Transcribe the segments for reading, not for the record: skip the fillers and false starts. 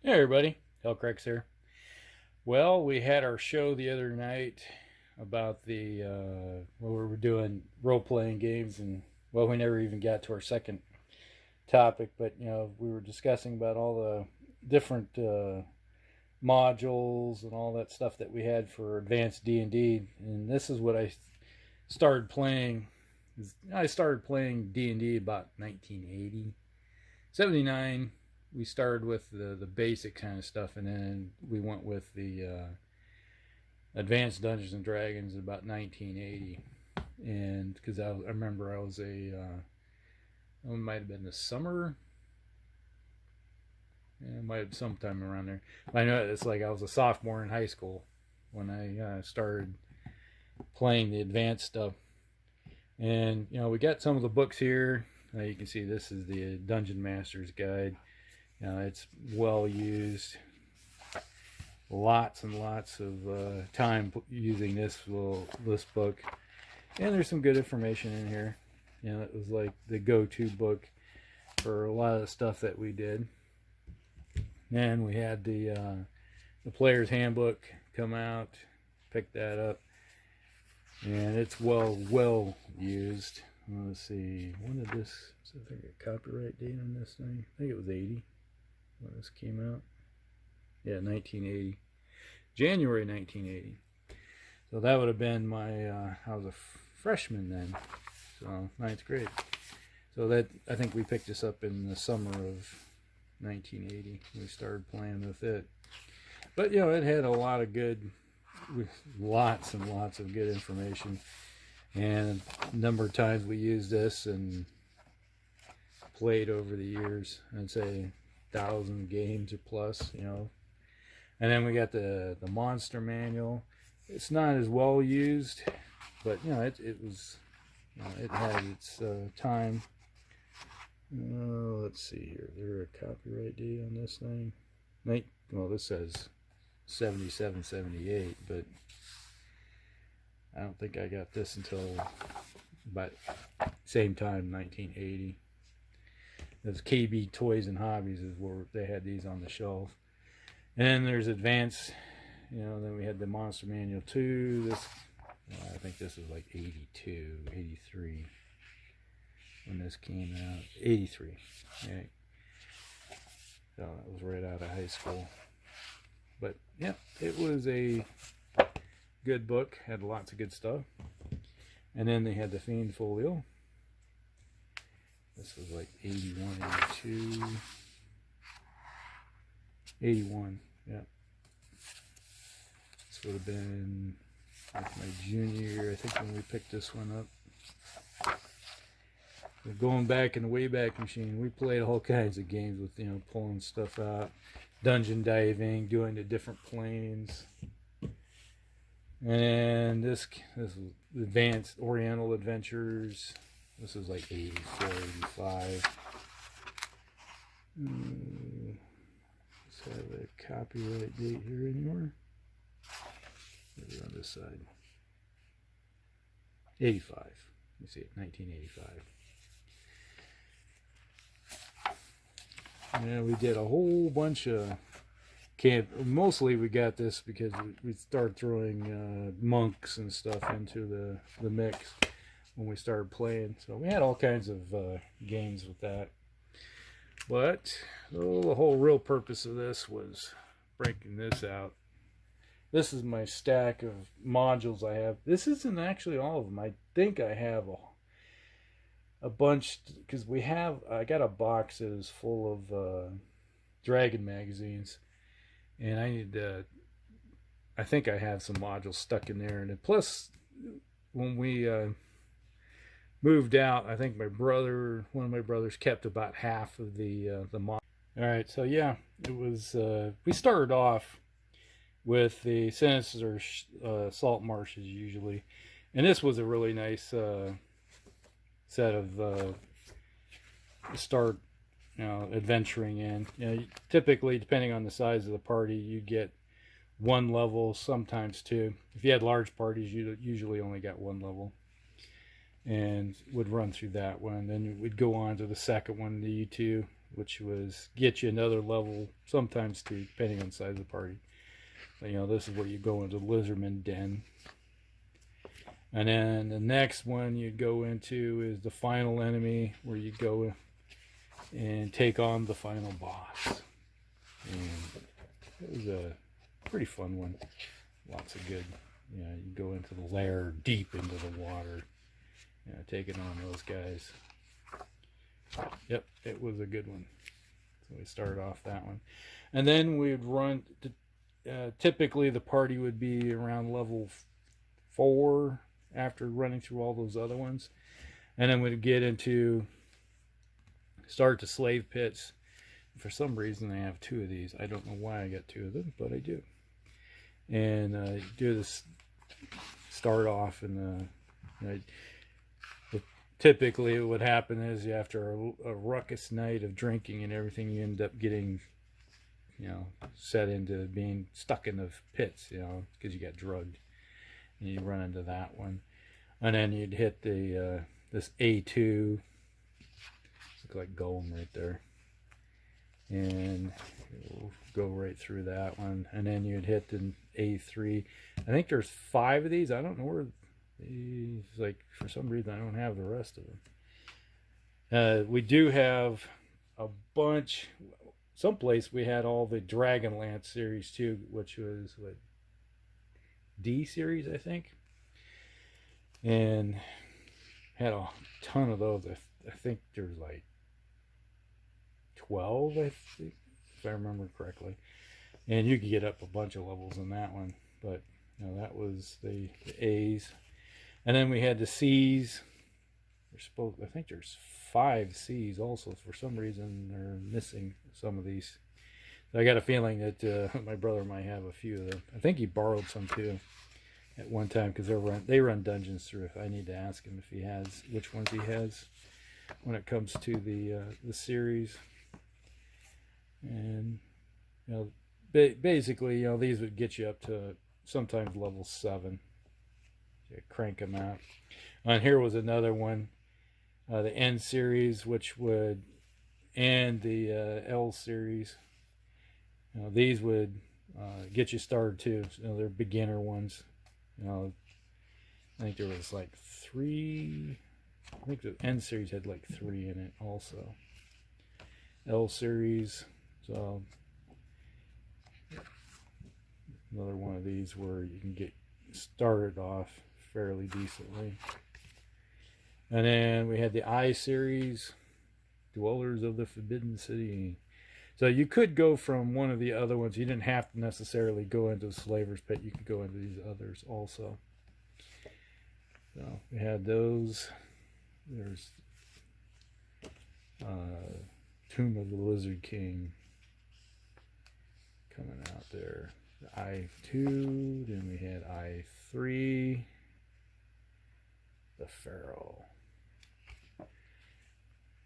Hey everybody, Hellcracks here. Well, we had our show the other night about the we were doing role-playing games, and well, we never even got to our second topic, but we were discussing about all the different modules and all that stuff that we had for advanced D&D, and this is what I started playing. I started playing D&D about 1980, 79. We started with the basic kind of stuff, and then we went with the advanced Dungeons and Dragons in about 1980. And because I remember I was it might have been the summer, it might have sometime around there. I know it's like I was a sophomore in high school when I started playing the advanced stuff. And we got some of the books here. You can see this is the Dungeon Master's Guide. It's well used. Lots and lots of time using this book, and there's some good information in here. It was like the go-to book for a lot of the stuff that we did. And we had the Player's Handbook come out. Picked that up, and it's well used. Let's see, when did this? I think a copyright date on this thing. I think it was 80. When this came out, yeah, 1980, January 1980. So that would have been my I was a freshman then, so ninth grade. So that, I think we picked this up in the summer of 1980. We started playing with it, but it had a lot of good, lots and lots of good information, and a number of times we used this and played over the years. I'd say 1,000 games or plus, and then we got the monster manual. It's not as well used, but it was, it had its time. Let's see here. Is there a copyright date on this thing? Well, this says 77, 78, but I don't think I got this until about same time, 1980. Those KB Toys and Hobbies is where they had these on the shelf. And then there's advanced, then we had the Monster Manual 2. This, I think this was like 82, 83 when this came out. 83. Yeah. So that was right out of high school. But yeah, it was a good book. Had lots of good stuff. And then they had the Fiend Folio. This was like 81, 82, 81, yeah. This would have been like my junior year, I think, when we picked this one up. We're going back in the Wayback Machine, we played all kinds of games with, pulling stuff out, dungeon diving, doing the different planes. And this was Advanced Oriental Adventures. This is like 84, 85. Let's have a copyright date here anymore. Maybe on this side. 85. You see it, 1985. And we did a whole bunch of camp. Mostly we got this because we started throwing monks and stuff into the mix when we started playing. So we had all kinds of games with that. But the whole real purpose of this was breaking this out. This is my stack of modules I have. This isn't actually all of them. I think I have a bunch, because I got a box that is full of Dragon magazines, and I think I have some modules stuck in there. And plus, when we moved out, I think one of my brothers kept about half of the modules. All right, so yeah, it was. We started off with the Sinister Salt Marshes usually, and this was a really nice set of start, adventuring in. Typically, depending on the size of the party, you get one level, sometimes two. If you had large parties, you usually only got one level, and would run through that one. Then we'd go on to the second one, the U2, which was get you another level, sometimes two, depending on the size of the party. But, you know, this is where you go into the Lizardman Den. And then the next one you'd go into is the final enemy, where you go and take on the final boss. And it was a pretty fun one. Lots of good, you know, you go into the lair, deep into the water, you know, taking on those guys. Yep, it was a good one. So we started off that one. And then we'd run, typically the party would be around level 4 after running through all those other ones. And then we'd get into, start to slave pits. For some reason I have 2 of these. I don't know why I got 2 of them, but I do. And do this, start off in the, typically what would happen is after a ruckus night of drinking and everything, you end up getting, you know, set into being stuck in the pits, you know, because you got drugged. And you run into that one. And then you'd hit the this A2, look like Golem right there. And we'll go right through that one. And then you'd hit the A3. I think there's 5 of these. I don't know where these, like, for some reason I don't have the rest of them. We do have a bunch. Someplace we had all the Dragonlance series too, which was what, D series, I think. And had a ton of those. I think there's like 12, I think, if I remember correctly. And you could get up a bunch of levels in that one. But you know, that was the A's. And then we had the C's. I think there's 5 C's also. For some reason they're missing some of these. So I got a feeling that my brother might have a few of them. I think he borrowed some too at one time, because they run dungeons through. I need to ask him if he has, which ones he has when it comes to the series. And you know, basically, you know, these would get you up to sometimes level 7. You crank them out. And here was another one, the N series, which would, and the L series. You know, these would get you started too. You know, they're beginner ones. You know, I think there was like 3. I think the N series had like 3 in it also. L series. So another one of these where you can get started off fairly decently. And then we had the I series, Dwellers of the Forbidden City. So you could go from one of the other ones. You didn't have to necessarily go into the Slaver's Pit. You could go into these others also. So we had those. There's Tomb of the Lizard King coming out there. The I2. Then we had I3. The Pharaoh.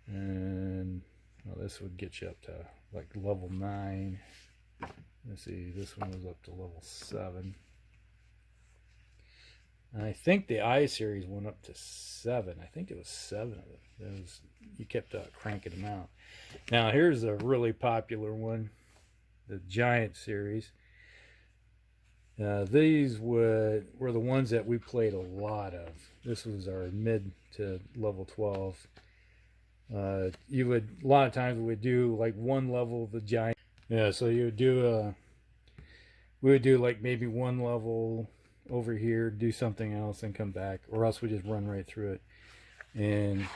And well, this would get you up to like level 9. Let's see, this one was up to level 7. And I think the I series went up to 7. I think it was 7 of them. You kept cranking them out. Now here's a really popular one, the Giant series. These were the ones that we played a lot of. This was our mid to level 12. You would, a lot of times we would do like one level of the Giant. Yeah, so you would do we would do like maybe one level over here, do something else, and come back, or else we just run right through it. And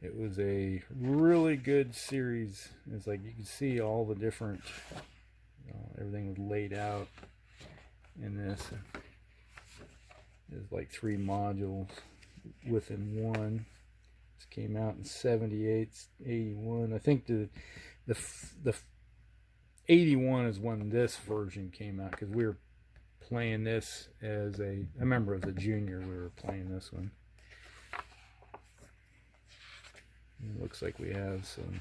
it was a really good series. It's like you can see all the different, everything was laid out in this. There's like 3 modules within one. This came out in 78, 81. I think the 81 is when this version came out, because we were playing this as I remember as a junior we were playing this one. It looks like we have some.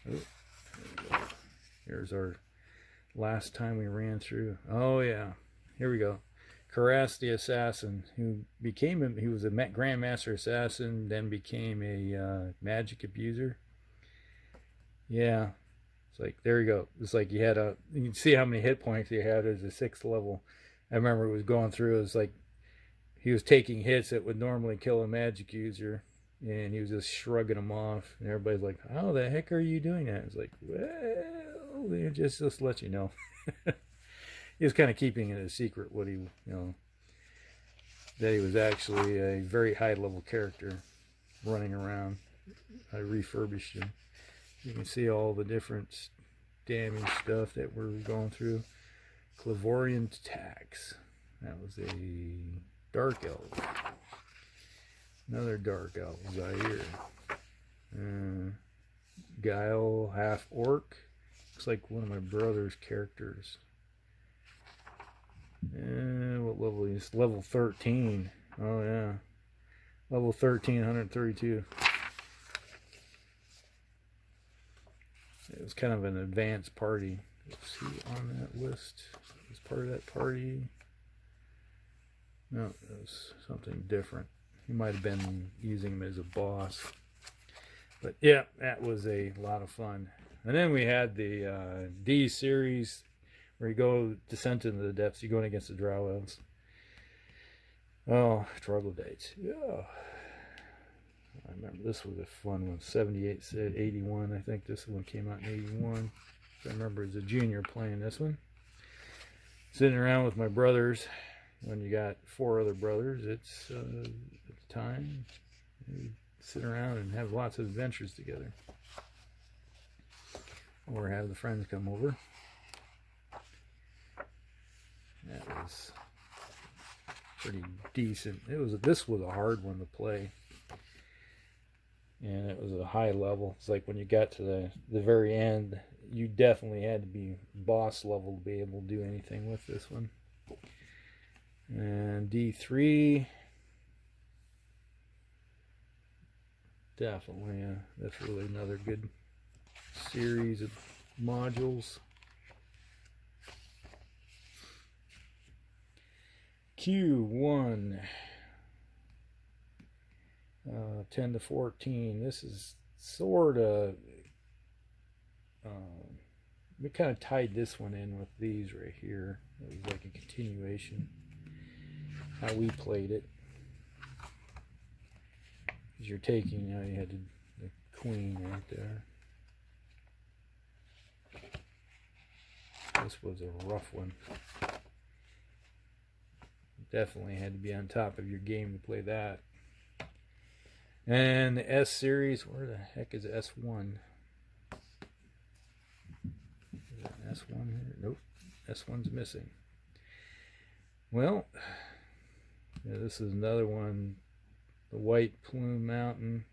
Oh, there we go. Here's our last time we ran through. Oh yeah, here we go. Karas the Assassin, who he was a Grandmaster Assassin, then became a magic abuser. Yeah, it's like, there you go. It's like you can see how many hit points he had as a 6th level. I remember it was going through, it was like he was taking hits that would normally kill a magic user, and he was just shrugging them off. And everybody's like, how the heck are you doing that? It's like, well, just let you know. He was kind of keeping it a secret what he, that he was actually a very high level character running around. I refurbished him. You can see all the different damage stuff that we're going through. Clavorian Tax. That was a Dark Elf. Another Dark Elf, Zaire. Guile, half orc. Looks like one of my brother's characters. What level is he? Level 13. Oh yeah. Level 13, 132. It was kind of an advanced party. Is he on that list? Is part of that party? No, it was something different. He might have been using him as a boss. But yeah, that was a lot of fun. And then we had the D series, where you go Descent into the Depths. You're going against the Drow Elves. Oh, Troglodytes. Yeah. I remember this was a fun one. 78, 81. I think this one came out in 81. I remember as a junior playing this one. Sitting around with my brothers. When you got 4 other brothers, it's at the time, you sit around and have lots of adventures together. Or have the friends come over. That was pretty decent. This was a hard one to play. And it was a high level. It's like when you got to the very end, you definitely had to be boss level to be able to do anything with this one. And D3. Definitely, that's really another good series of modules. Q1. 10 to 14. This is sort of, we kind of tied this one in with these right here. It was like a continuation, how we played it. Because you're taking, you had the queen right there. This was a rough one. Definitely had to be on top of your game to play that. And the S series, where the heck is S1? Is that an S1 here? Nope, S1's missing. Well, yeah, this is another one, the White Plume Mountain.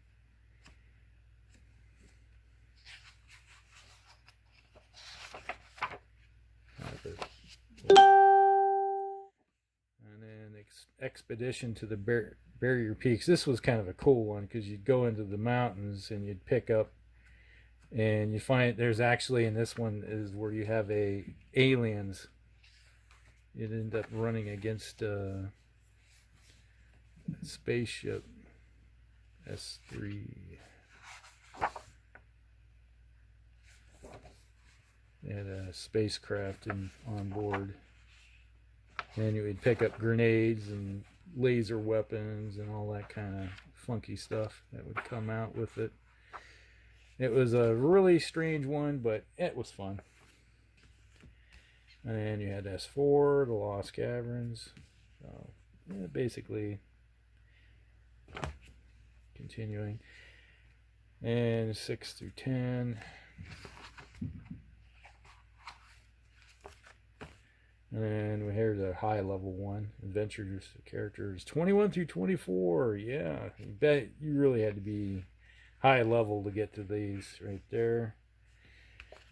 And then Expedition to the Barrier Peaks. This was kind of a cool one because you'd go into the mountains and you'd pick up, and you find there's actually, in this one is where you have aliens. You'd end up running against a spaceship S3. They had a spacecraft on board, and you would pick up grenades and laser weapons and all that kind of funky stuff that would come out with it. It was a really strange one, but it was fun. And then you had S4, the Lost Caverns. So yeah, basically continuing. And 6 through 10. And then here's a high level one, Adventures characters 21 through 24. Yeah, you bet you really had to be high level to get to these right there.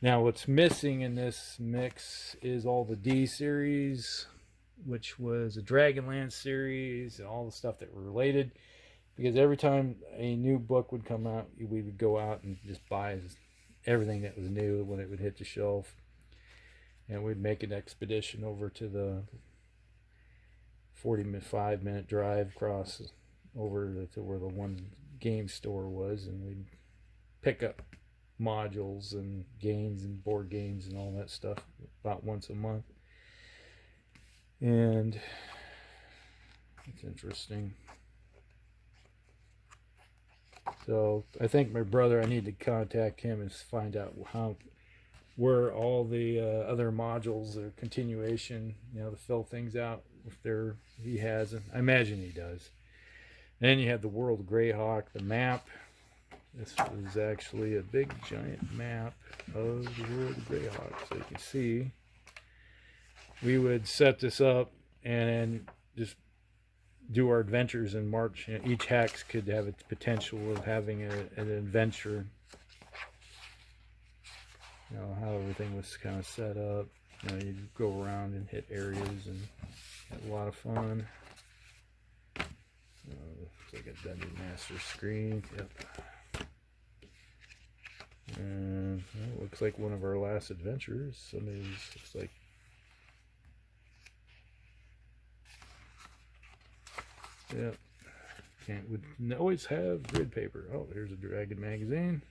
Now what's missing in this mix is all the D series, which was a Dragonlance series, and all the stuff that were related. Because every time a new book would come out, we would go out and just buy everything that was new when it would hit the shelf. And we'd make an expedition over to 45-minute drive across over to where the one game store was, and we'd pick up modules and games and board games and all that stuff about once a month. And it's interesting. So I think my brother, I need to contact him and find out where all the other modules or continuation, to fill things out if he has. I imagine he does. And then you have the World of Greyhawk, the map. This is actually a big giant map of the World of Greyhawk. So you can see, we would set this up and just do our adventures in March. Each hex could have its potential of having an adventure. How everything was kind of set up. You'd go around and hit areas and have a lot of fun. Looks like a Dungeon Master screen. Yep. And it looks like one of our last adventures. Looks like. Yep. Would always have grid paper. Oh, there's a Dragon magazine.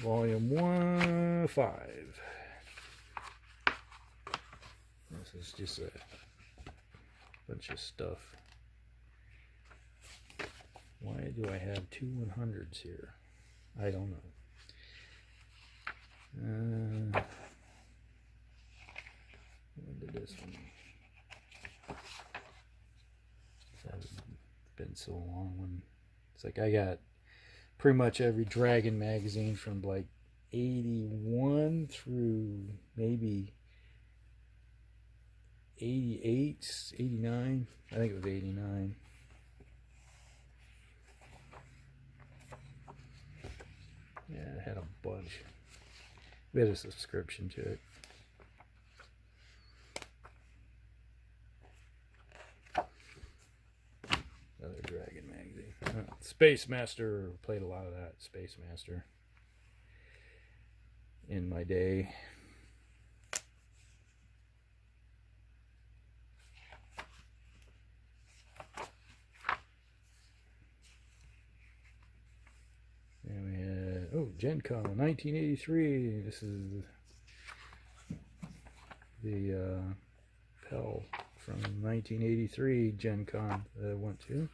Volume 5. This is just a bunch of stuff. Why do I have two 100s here? I don't know. When did this one? It's been so long. It's like I got pretty much every Dragon magazine from like 81 through maybe 88, 89. I think it was 89. Yeah, I had a bunch. We had a subscription to it. Another Dragon magazine. Space Master. Played a lot of that. Space Master. In my day. And we had, Gen Con 1983. This is the Pell from 1983 Gen Con that I went to.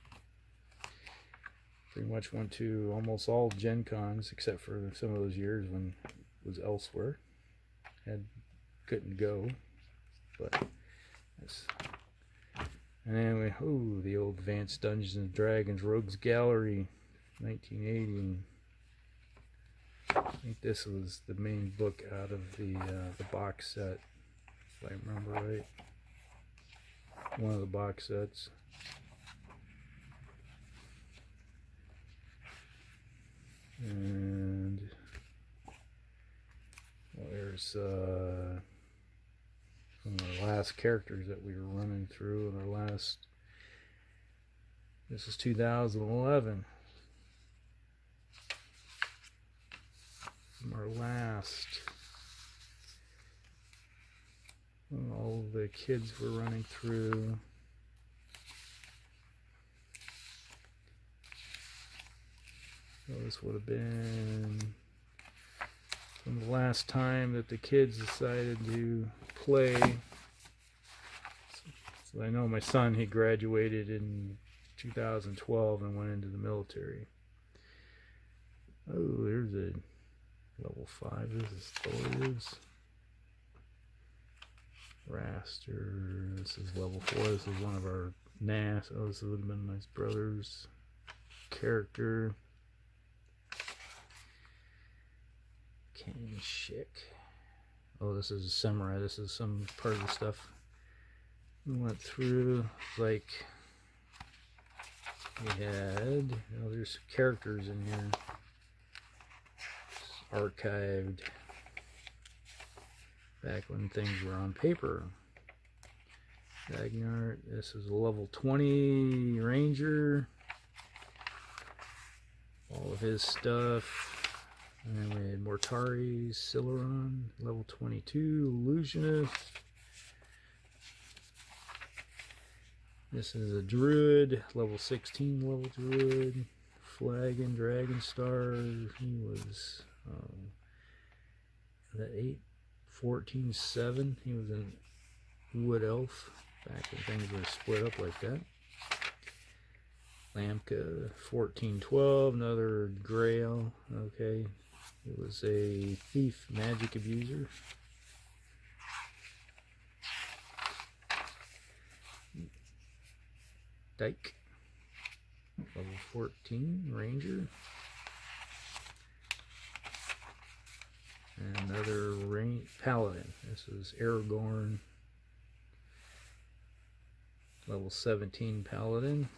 Pretty much went to almost all Gen Cons except for some of those years when it was elsewhere. Couldn't go, but this. And then the old Advanced Dungeons and Dragons Rogues Gallery, 1980. I think this was the main book out of the box set, if I remember right. One of the box sets. And there's some of the last characters that we were running through in our last. This is 2011. Our last. All the kids were running through. So this would have been from the last time that the kids decided to play. So I know my son, he graduated in 2012 and went into the military. Oh, there's a level 5. This is Thor's. Raster. This is level 4. This is one of our NAS. Oh, this would have been my brother's character. Shik. Oh, this is a samurai. This is some part of the stuff we went through. Like we had, there's characters in here. It's archived back when things were on paper. Dagnart. This is a level 20 ranger. All of his stuff. And then we had Mortari, Sileron, level 22, Illusionist. This is a druid, level 16 level druid. Flagon, Dragon Star. He was that 8, 14, 7. He was in Wood Elf back when things were split up like that. Lamka 1412, another Grail. Okay, it was a thief magic abuser. Dyke, level 14 Ranger. And another Paladin. This is Aragorn, level 17 Paladin.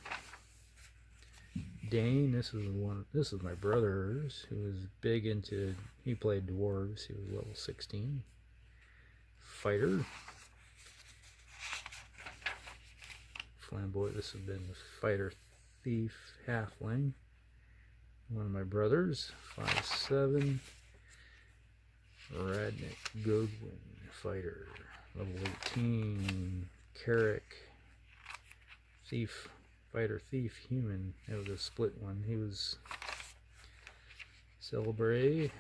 Dane, this is my brother's, who was big into, he played dwarves, he was level 16. Fighter. Flamboyant, this has been the Fighter Thief Halfling. One of my brothers, 5/7. Radnik Godwin, Fighter, level 18. Carrick, Thief, Fighter Thief Human. That was a split one. He was Celebrate.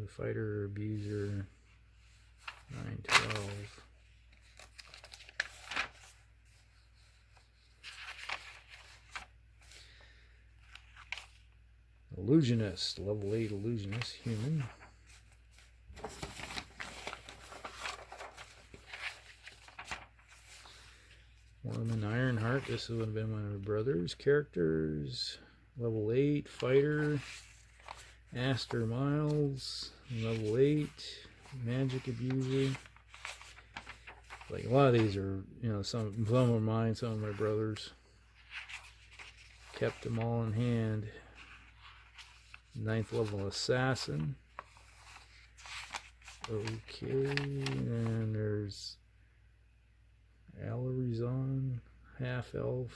Fighter Abuser, 9/12. Illusionist, level 8 Illusionist, Human. Mormon Ironheart, this would have been one of my brother's characters. Level 8 Fighter. Aster Miles, level 8 Magic Abuser. Like a lot of these are, you know, some are mine, some of my brothers. Kept them all in hand. 9th level Assassin. Okay, and there's Alarizon, Half Elf,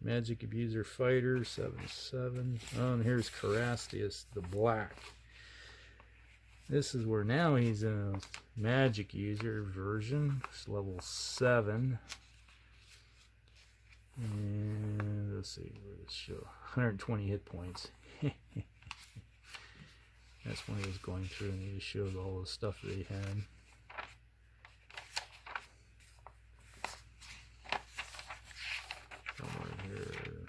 Magic Abuser Fighter, 7/7. Oh, and here's Carastius the Black. This is where now he's in a Magic User version. It's level 7. And let's see, where does it show? 120 hit points. That's when he was going through and he showed all the stuff that he had. Somewhere here.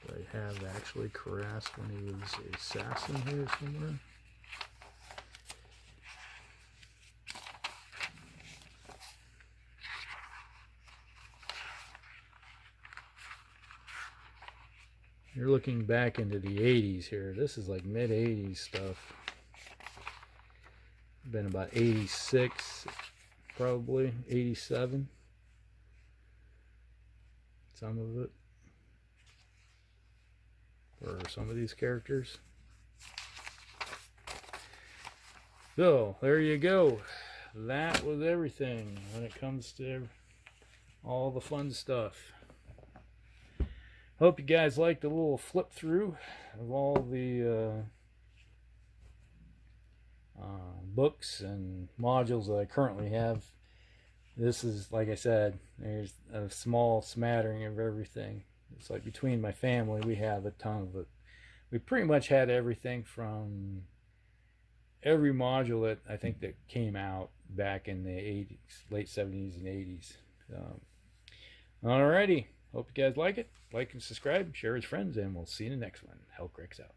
Do I have actually Karas when he was an assassin here somewhere? You're looking back into the 80s here. This is like mid-80s stuff. Been about 86, probably 87. Some of it. For some of these characters. So, there you go. That was everything when it comes to all the fun stuff. Hope you guys liked a little flip through of all the books and modules that I currently have. This is, like I said, there's a small smattering of everything. It's like between my family, we have a ton of it. We pretty much had everything from every module that I think that came out back in the 80s, late 70s and 80s. Alrighty. Hope you guys like it. Like and subscribe, share with friends, and we'll see you in the next one. Hellcrix out.